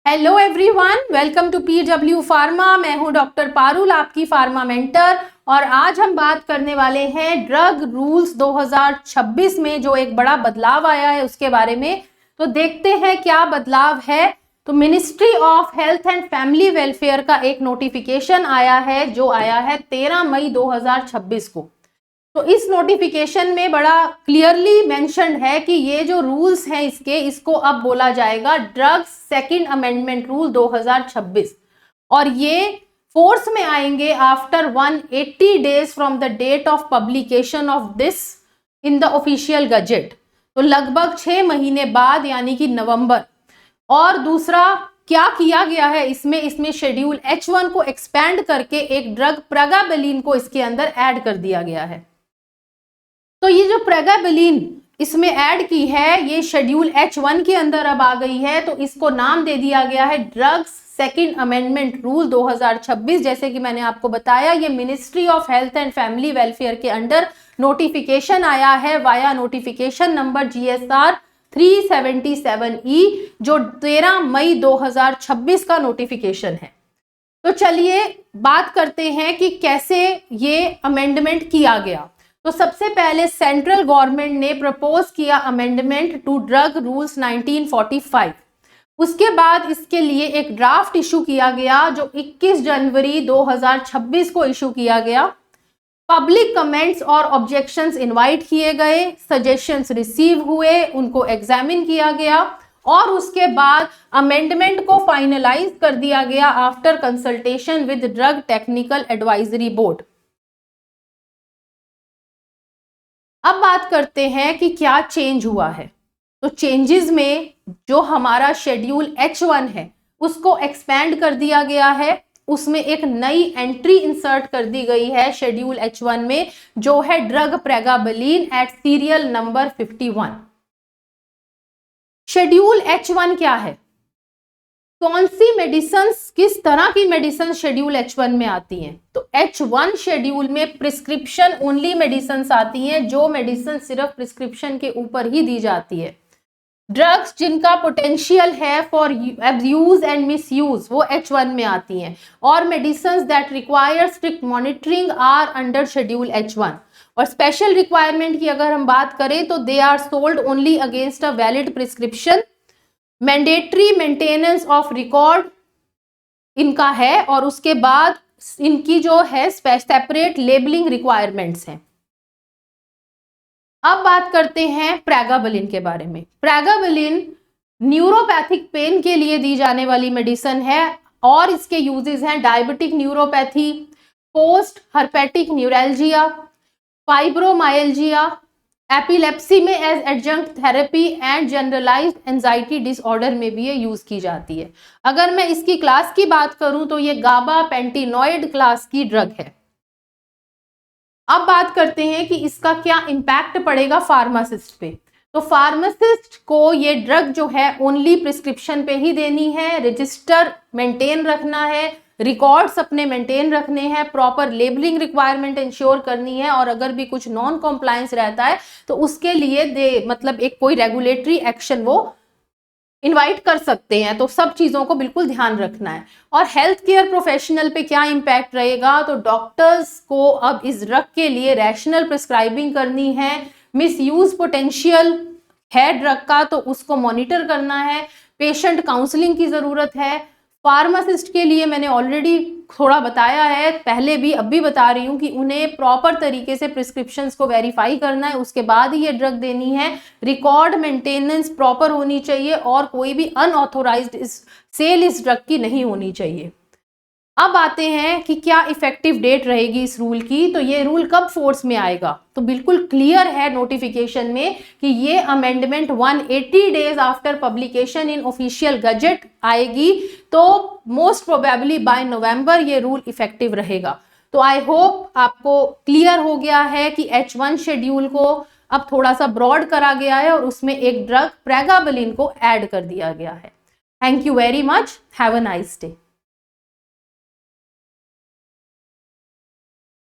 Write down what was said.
Hello everyone, welcome to PW pharma. मैं हूं doctor Parul, आपकी फार्मा मेंटर। और आज हम बात करने वाले हैं ड्रग रूल्स 2026 में जो एक बड़ा बदलाव आया है उसके बारे में। तो देखते हैं क्या बदलाव है। तो ministry of health and family welfare का एक नोटिफिकेशन आया है जो आया है 13 मई 2026 को। तो इस नोटिफिकेशन में बड़ा क्लियरली मेंशन्ड है कि ये जो रूल्स हैं इसको अब बोला जाएगा ड्रग्स सेकंड अमेंडमेंट रूल 2026 और ये फोर्स में आएंगे after 180 days from the date of publication of this in the official gazette. तो लगभग 6 महीने बाद यानी कि नवंबर। और दूसरा क्या किया गया है इसमें शेड्यूल H1 को एक्सपैंड करके एक ड्रग प्रेगाबेलिन को इसके अंदर ऐड कर दिया गया है। तो ये जो प्रेगाबेलिन इसमें ऐड की है ये शेड्यूल H1 के अंदर अब आ गई है। तो इसको नाम दे दिया गया है ड्रग्स सेकंड अमेंडमेंट रूल 2026। जैसे कि मैंने आपको बताया ये ministry of health and family welfare के अंडर नोटिफिकेशन आया है via notification number GSR 377E जो 13 मई 2026 का नोटिफिकेशन है। तो चलिए बात करते हैं कि कैसे ये अमेंडमेंट किया गया। तो सबसे पहले सेंट्रल गवर्नमेंट ने प्रपोज किया अमेंडमेंट टू ड्रग रूल्स 1945। उसके बाद इसके लिए एक ड्राफ्ट इशू किया गया जो 21 जनवरी 2026 को इशू किया गया। पब्लिक कमेंट्स और ऑब्जेक्शंस इनवाइट किए गए, सजेशंस रिसीव हुए, उनको एग्जामिन किया गया और उसके बाद अमेंडमेंट को फाइनलाइज कर दिया गया after consultation with drug technical advisory board. अब बात करते हैं कि क्या चेंज हुआ है। तो चेंजेस में जो हमारा शेड्यूल H1 है उसको एक्सपैंड कर दिया गया है। उसमें एक नई एंट्री इंसर्ट कर दी गई है शेड्यूल H1 में जो है drug pregabalin at serial number 51। Schedule H1 क्या है? कौन सी मेडिसिन, किस तरह की मेडिसिन शेड्यूल H1 में आती हैं? तो H1 शेड्यूल में प्रिस्क्रिप्शन ओनली मेडिसिन आती हैं, जो मेडिसिन सिर्फ प्रिस्क्रिप्शन के ऊपर ही दी जाती है। ड्रग्स जिनका पोटेंशियल है फॉर अब्यूज एंड मिसयूज वो H1 में आती हैं और medicine that require strict monitoring are under schedule H1। और स्पेशल रिक्वायरमेंट की अगर हम बात करें तो they are sold only against a valid prescription. Mandatory maintenance of record इनका है और उसके बाद इनकी जो है सेपरेट लेबलिंग रिक्वायरमेंट्स हैं। अब बात करते हैं प्रेगाबेलिन के बारे में। प्रेगाबेलिन न्यूरोपैथिक पेन के लिए दी जाने वाली मेडिसिन है और इसके यूजेस हैं diabetic neuropathy, post herpetic neuralgia, fibromyalgia, epilepsy में as adjunct therapy and generalised anxiety disorder में भी ये यूज की जाती है। अगर मैं इसकी क्लास की बात करूं तो ये गाबा पेंटिनॉइड क्लास की ड्रग है। अब बात करते हैं कि इसका क्या इम्पैक्ट पड़ेगा फार्मासिस्ट पे। तो फार्मासिस्ट को ये ड्रग जो है ओनली प्रिस्क्रिप्शन पे ही देनी है, रजिस्टर मेंटेन रखना है, रिकॉर्ड्स अपने मेंटेन रखने हैं, प्रॉपर लेबलिंग रिक्वायरमेंट इंश्योर करनी है और अगर भी कुछ नॉन कॉम्प्लायंस रहता है तो उसके लिए मतलब एक कोई रेगुलेटरी एक्शन वो इनवाइट कर सकते हैं। तो सब चीज़ों को बिल्कुल ध्यान रखना है। और हेल्थ केयर प्रोफेशनल पे क्या इम्पैक्ट रहेगा? तो डॉक्टर्स को अब इस ड्रग के लिए रैशनल प्रिस्क्राइबिंग करनी है। मिसयूज पोटेंशियल है ड्रग का तो उसको मॉनिटर करना है। पेशेंट काउंसलिंग की ज़रूरत है। फार्मासिस्ट के लिए मैंने ऑलरेडी थोड़ा बताया है, पहले भी अब भी बता रही हूँ कि उन्हें प्रॉपर तरीके से प्रिस्क्रिप्शंस को वेरीफाई करना है, उसके बाद ही ये ड्रग देनी है। रिकॉर्ड मेंटेनेंस प्रॉपर होनी चाहिए और कोई भी अनऑथोराइज्ड सेल इस ड्रग की नहीं होनी चाहिए। अब आते हैं कि क्या इफेक्टिव डेट रहेगी इस रूल की। तो ये रूल कब फोर्स में आएगा? तो बिल्कुल क्लियर है नोटिफिकेशन में कि ये amendment 180 days after publication in official gazette आएगी। तो मोस्ट प्रोबेबली बाय नवंबर ये रूल इफेक्टिव रहेगा। तो आई होप आपको क्लियर हो गया है कि H1 शेड्यूल को अब थोड़ा सा ब्रॉड करा गया है और उसमें एक ड्रग प्रेगाबेलिन को ऐड कर दिया गया है। Thank you very much, have a nice day.